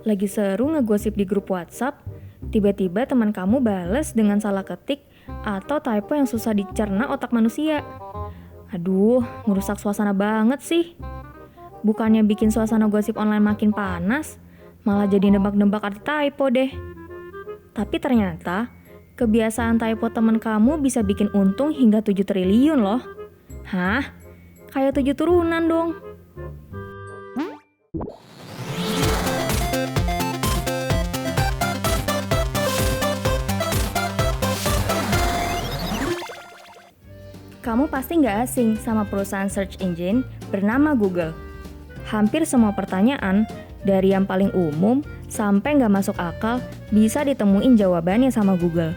Lagi seru ngegosip di grup WhatsApp, tiba-tiba teman kamu bales dengan salah ketik atau typo yang susah dicerna otak manusia. Aduh, ngerusak suasana banget sih. Bukannya bikin suasana gosip online makin panas, malah jadi nebak-nebak arti typo deh. Tapi ternyata, kebiasaan typo teman kamu bisa bikin untung hingga 7 triliun loh. Hah? Kayak 7 turunan dong. Kamu pasti nggak asing sama perusahaan search engine bernama Google. Hampir semua pertanyaan, dari yang paling umum sampai nggak masuk akal, bisa ditemuin jawabannya sama Google.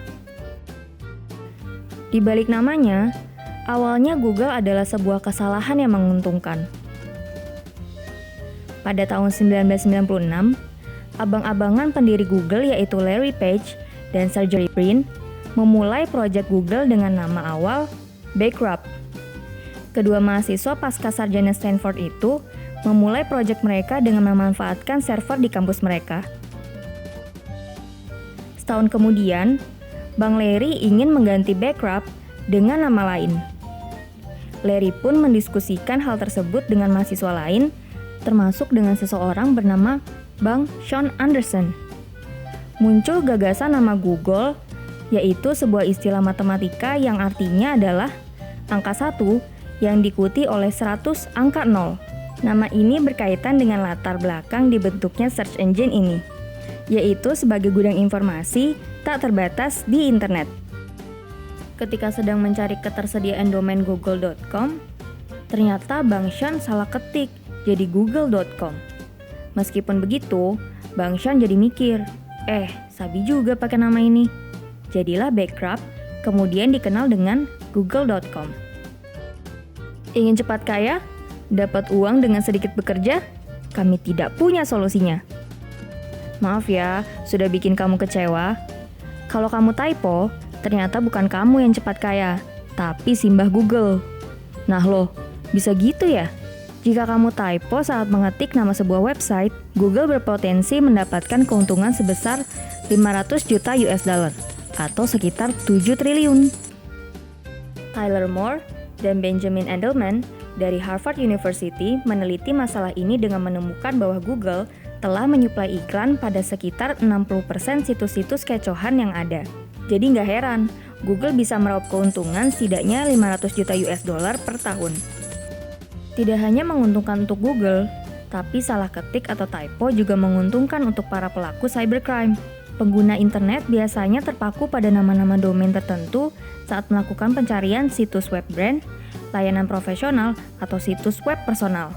Di balik namanya, awalnya Google adalah sebuah kesalahan yang menguntungkan. Pada tahun 1996, abang-abangan pendiri Google yaitu Larry Page dan Sergey Brin memulai proyek Google dengan nama awal Backup. Kedua mahasiswa pasca sarjana Stanford itu memulai proyek mereka dengan memanfaatkan server di kampus mereka. Setahun kemudian, Bang Larry ingin mengganti Backup dengan nama lain. Larry pun mendiskusikan hal tersebut dengan mahasiswa lain, termasuk dengan seseorang bernama Bang Sean Anderson. Muncul gagasan nama Google, yaitu sebuah istilah matematika yang artinya adalah angka 1 yang diikuti oleh 100 angka 0. Nama ini berkaitan dengan latar belakang dibentuknya search engine ini, yaitu sebagai gudang informasi tak terbatas di internet. Ketika sedang mencari ketersediaan domain google.com, ternyata Bang Sean salah ketik jadi google.com. Meskipun begitu, Bang Sean jadi mikir, sabi juga pakai nama ini. Jadilah Backup, kemudian dikenal dengan google.com. Ingin cepat kaya? Dapat uang dengan sedikit bekerja? Kami tidak punya solusinya. Maaf ya, sudah bikin kamu kecewa. Kalau kamu typo, ternyata bukan kamu yang cepat kaya, tapi simbah Google. Nah loh, bisa gitu ya? Jika kamu typo saat mengetik nama sebuah website, Google berpotensi mendapatkan keuntungan sebesar 500 juta US dollar atau sekitar 7 triliun. Tyler Moore dan Benjamin Edelman dari Harvard University meneliti masalah ini dengan menemukan bahwa Google telah menyuplai iklan pada sekitar 60% situs-situs kecohan yang ada. Jadi nggak heran, Google bisa meraup keuntungan setidaknya 500 juta US dollar per tahun. Tidak hanya menguntungkan untuk Google, tapi salah ketik atau typo juga menguntungkan untuk para pelaku cybercrime. Pengguna internet biasanya terpaku pada nama-nama domain tertentu saat melakukan pencarian situs web brand, layanan profesional, atau situs web personal.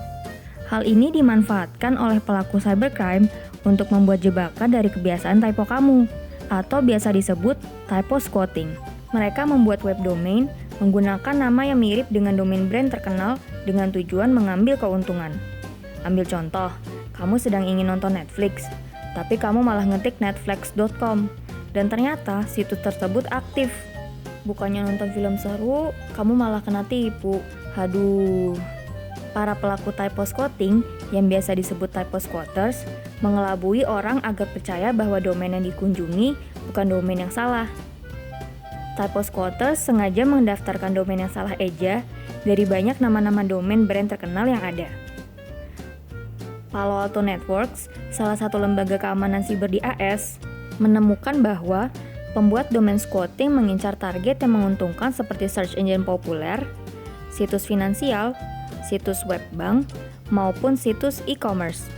Hal ini dimanfaatkan oleh pelaku cybercrime untuk membuat jebakan dari kebiasaan typo kamu, atau biasa disebut typo squatting. Mereka membuat web domain menggunakan nama yang mirip dengan domain brand terkenal dengan tujuan mengambil keuntungan. Ambil contoh, kamu sedang ingin nonton Netflix, tapi kamu malah ngetik netflix.com, dan ternyata situs tersebut aktif. Bukannya nonton film seru, kamu malah kena tipu. Haduh. Para pelaku typo squatting, yang biasa disebut typo squatters, mengelabui orang agar percaya bahwa domain yang dikunjungi bukan domain yang salah. Typo squatters sengaja mendaftarkan domain yang salah eja dari banyak nama-nama domain brand terkenal yang ada. Palo Alto Networks, salah satu lembaga keamanan siber di AS, menemukan bahwa pembuat domain squatting mengincar target yang menguntungkan seperti search engine populer, situs finansial, situs web bank, maupun situs e-commerce.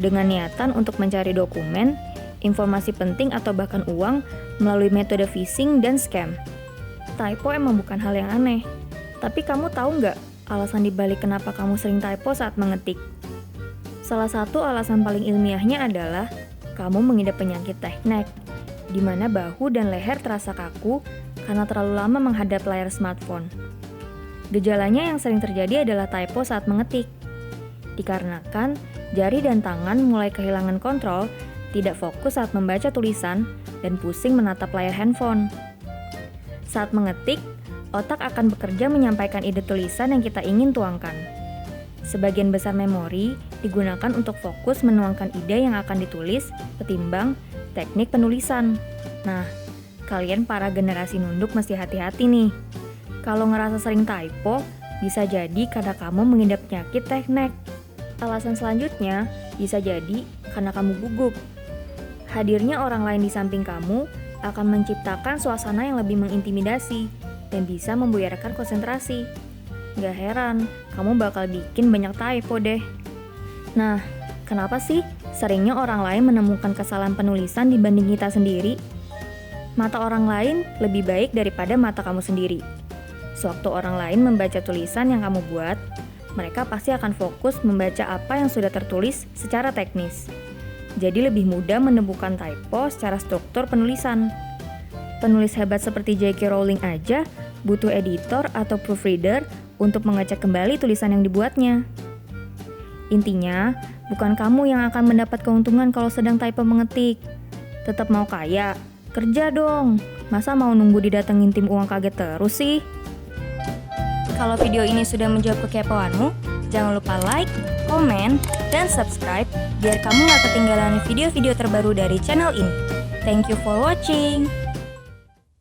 Dengan niatan untuk mencari dokumen, informasi penting atau bahkan uang melalui metode phishing dan scam. Typo emang bukan hal yang aneh, tapi kamu tahu nggak alasan dibalik kenapa kamu sering typo saat mengetik? Salah satu alasan paling ilmiahnya adalah kamu mengidap penyakit techneck, di mana bahu dan leher terasa kaku karena terlalu lama menghadap layar smartphone. Gejalanya yang sering terjadi adalah typo saat mengetik. Dikarenakan jari dan tangan mulai kehilangan kontrol, tidak fokus saat membaca tulisan, dan pusing menatap layar handphone. Saat mengetik, otak akan bekerja menyampaikan ide tulisan yang kita ingin tuangkan. Sebagian besar memori digunakan untuk fokus menuangkan ide yang akan ditulis ketimbang teknik penulisan. Nah, kalian para generasi nunduk mesti hati-hati nih. Kalau ngerasa sering typo, bisa jadi karena kamu mengidap penyakit teknik. Alasan selanjutnya bisa jadi karena kamu gugup. Hadirnya orang lain di samping kamu akan menciptakan suasana yang lebih mengintimidasi dan bisa membuyarkan konsentrasi. Gak heran, kamu bakal bikin banyak typo deh. Nah, kenapa sih seringnya orang lain menemukan kesalahan penulisan dibanding kita sendiri? Mata orang lain lebih baik daripada mata kamu sendiri. Sewaktu orang lain membaca tulisan yang kamu buat, mereka pasti akan fokus membaca apa yang sudah tertulis secara teknis. Jadi lebih mudah menemukan typo secara struktur penulisan. Penulis hebat seperti J.K. Rowling aja butuh editor atau proofreader untuk mengecek kembali tulisan yang dibuatnya. Intinya, bukan kamu yang akan mendapat keuntungan kalau sedang typo mengetik. Tetap mau kaya? Kerja dong. Masa mau nunggu didatengin tim uang kaget terus sih? Kalau video ini sudah menjawab kekepoanmu, jangan lupa like, komen, dan subscribe biar kamu gak ketinggalan video-video terbaru dari channel ini. Thank you for watching.